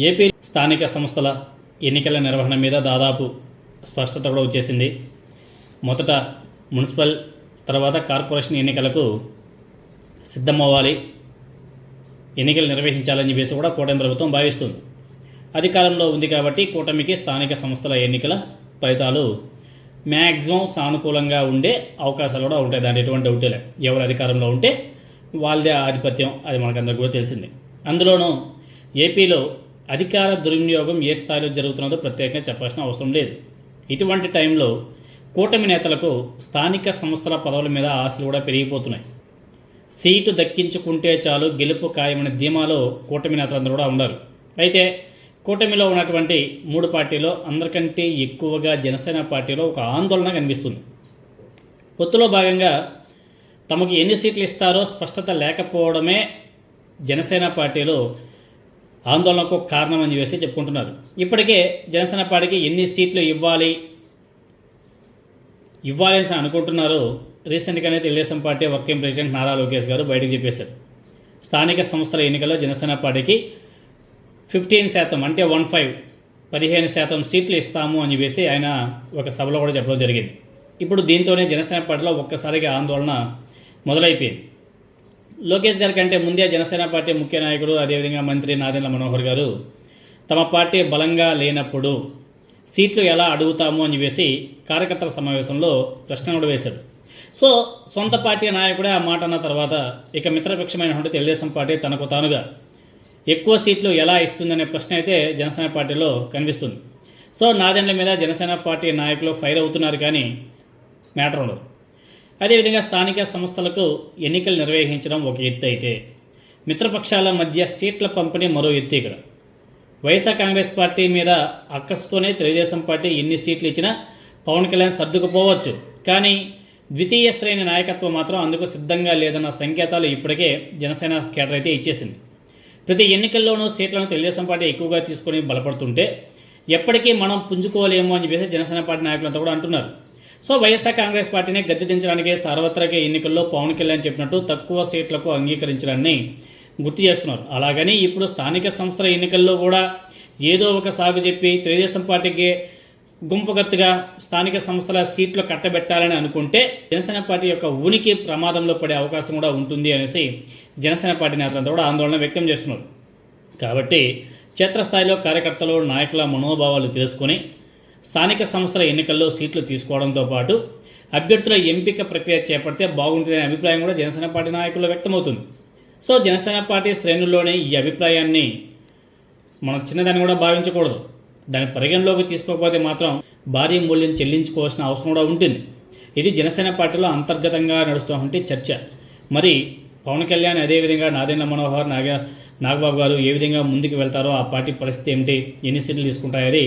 AP స్థానిక సంస్థల ఎన్నికల నిర్వహణ మీద దాదాపు స్పష్టత కూడా వచ్చేసింది. మొదట మున్సిపల్, తర్వాత కార్పొరేషన్ ఎన్నికలకు సిద్ధమవ్వాలి, ఎన్నికలు నిర్వహించాలని చెప్పేసి కూడా కూటమి ప్రభుత్వం భావిస్తుంది. అధికారంలో ఉంది కాబట్టి కూటమికి స్థానిక సంస్థల ఎన్నికల ఫలితాలు మ్యాక్సిమం సానుకూలంగా ఉండే అవకాశాలు కూడా ఉంటాయి. దాంట్లో ఎటువంటి డౌటే లేదు. ఎవరు అధికారంలో ఉంటే వాళ్ళదే ఆధిపత్యం, అది మనకందరికీ కూడా తెలిసింది. అందులోనూ ఏపీలో అధికార దుర్వినియోగం ఏ స్థాయిలో జరుగుతున్నదో ప్రత్యేకంగా చెప్పాల్సిన అవసరం లేదు. ఇటువంటి టైంలో కూటమి నేతలకు స్థానిక సంస్థల పదవుల మీద ఆశలు కూడా పెరిగిపోతున్నాయి. సీటు దక్కించుకుంటే చాలు గెలుపు ఖాయమనే ధీమాలో కూటమి నేతలందరూ కూడా ఉన్నారు. అయితే కూటమిలో ఉన్నటువంటి 3 పార్టీలో అందరికంటే ఎక్కువగా జనసేన పార్టీలో ఒక ఆందోళన కనిపిస్తుంది. పొత్తులో భాగంగా తమకు ఎన్ని సీట్లు ఇస్తారో స్పష్టత లేకపోవడమే జనసేన పార్టీలో ఆందోళనకు కారణం అని చెప్పేసి చెప్పుకుంటున్నారు. ఇప్పటికే జనసేన పార్టీకి ఎన్ని సీట్లు ఇవ్వాలి అని అనుకుంటున్నారో రీసెంట్గానే Telugu Desam party working president Nara Lokesh గారు బయటకు చెప్పేశారు. స్థానిక సంస్థల ఎన్నికల్లో జనసేన పార్టీకి 15% అంటే 15% సీట్లు ఇస్తాము అని చెప్పేసి ఆయన ఒక సభలో కూడా చెప్పడం జరిగింది. ఇప్పుడు దీంతోనే జనసేన పార్టీలో ఒక్కసారిగా ఆందోళన మొదలైపోయింది. లోకేష్ గారి కంటే ముందే జనసేన పార్టీ ముఖ్య నాయకుడు, అదేవిధంగా మంత్రి నాదెండ్ల మనోహర్ గారు తమ పార్టీ బలంగా లేనప్పుడు సీట్లు ఎలా అడుగుతాము అని చెప్పేసి కార్యకర్తల సమావేశంలో ప్రశ్న కూడా వేశారు. సో సొంత పార్టీ నాయకుడే ఆ మాట అన్న తర్వాత ఇక మిత్రపక్షమైనటువంటి తెలుగుదేశం పార్టీ తనకు తానుగా ఎక్కువ సీట్లు ఎలా ఇస్తుందనే ప్రశ్న అయితే జనసేన పార్టీలో కనిపిస్తుంది. సో నాదెండ్ల మీద జనసేన పార్టీ నాయకులు ఫైర్ అవుతున్నారు, కానీ మ్యాటర్ ఉండదు. అదేవిధంగా స్థానిక సంస్థలకు ఎన్నికలు నిర్వహించడం ఒక ఎత్తు అయితే మిత్రపక్షాల మధ్య సీట్ల పంపిణీ మరో ఎత్తు. ఇక్కడ వైఎస్ఆర్ కాంగ్రెస్ పార్టీ మీద అక్కస్తోనే తెలుగుదేశం పార్టీ ఎన్ని సీట్లు ఇచ్చినా పవన్ కళ్యాణ్ సర్దుకుపోవచ్చు, కానీ ద్వితీయ శ్రేణి నాయకత్వం మాత్రం అందుకు సిద్ధంగా లేదన్న సంకేతాలు ఇప్పటికే జనసేన కేడర్ అయితే ఇచ్చేసింది. ప్రతి ఎన్నికల్లోనూ సీట్లను తెలుగుదేశం పార్టీ ఎక్కువగా తీసుకొని బలపడుతుంటే ఎప్పటికీ మనం పుంజుకోలేము అని చెప్పేసి జనసేన పార్టీ నాయకులంతా కూడా అంటున్నారు. సో వైఎస్ఆర్ కాంగ్రెస్ పార్టీని గద్దె దించడానికి సార్వత్రిక ఎన్నికల్లో పవన్ కళ్యాణ్ చెప్పినట్టు తక్కువ సీట్లకు అంగీకరించడాన్ని గుర్తు చేస్తున్నారు. అలాగని ఇప్పుడు స్థానిక సంస్థల ఎన్నికల్లో కూడా ఏదో ఒక సాగు చెప్పి తెలుగుదేశం పార్టీకి గుంపుగత్తుగా స్థానిక సంస్థల సీట్లు కట్టబెట్టాలని అనుకుంటే జనసేన పార్టీ యొక్క ఉనికి ప్రమాదంలో పడే అవకాశం కూడా ఉంటుంది అనేసి జనసేన పార్టీ నేతలంతా కూడా ఆందోళన వ్యక్తం చేస్తున్నారు. కాబట్టి క్షేత్రస్థాయిలో కార్యకర్తలు, నాయకుల మనోభావాలు తెలుసుకొని స్థానిక సంస్థల ఎన్నికల్లో సీట్లు తీసుకోవడంతో పాటు అభ్యర్థుల ఎంపిక ప్రక్రియ చేపడితే బాగుంటుందనే అభిప్రాయం కూడా జనసేన పార్టీ నాయకుల్లో వ్యక్తమవుతుంది. సో జనసేన పార్టీ శ్రేణుల్లోనే ఈ అభిప్రాయాన్ని మనకు చిన్నదాన్ని కూడా భావించకూడదు. దాన్ని పరిగణలోకి తీసుకోకపోతే మాత్రం భారీ మూల్యం చెల్లించుకోవాల్సిన అవసరం కూడా ఉంటుంది. ఇది జనసేన పార్టీలో అంతర్గతంగా నడుస్తున్నటువంటి చర్చ. మరి పవన్ కళ్యాణ్, అదేవిధంగా నాదెండ్ల మనోహర్, నాగబాబు గారు ఏ విధంగా ముందుకు వెళ్తారో, ఆ పార్టీ పరిస్థితి ఏమిటి, ఎన్ని సీట్లు తీసుకుంటాయో అది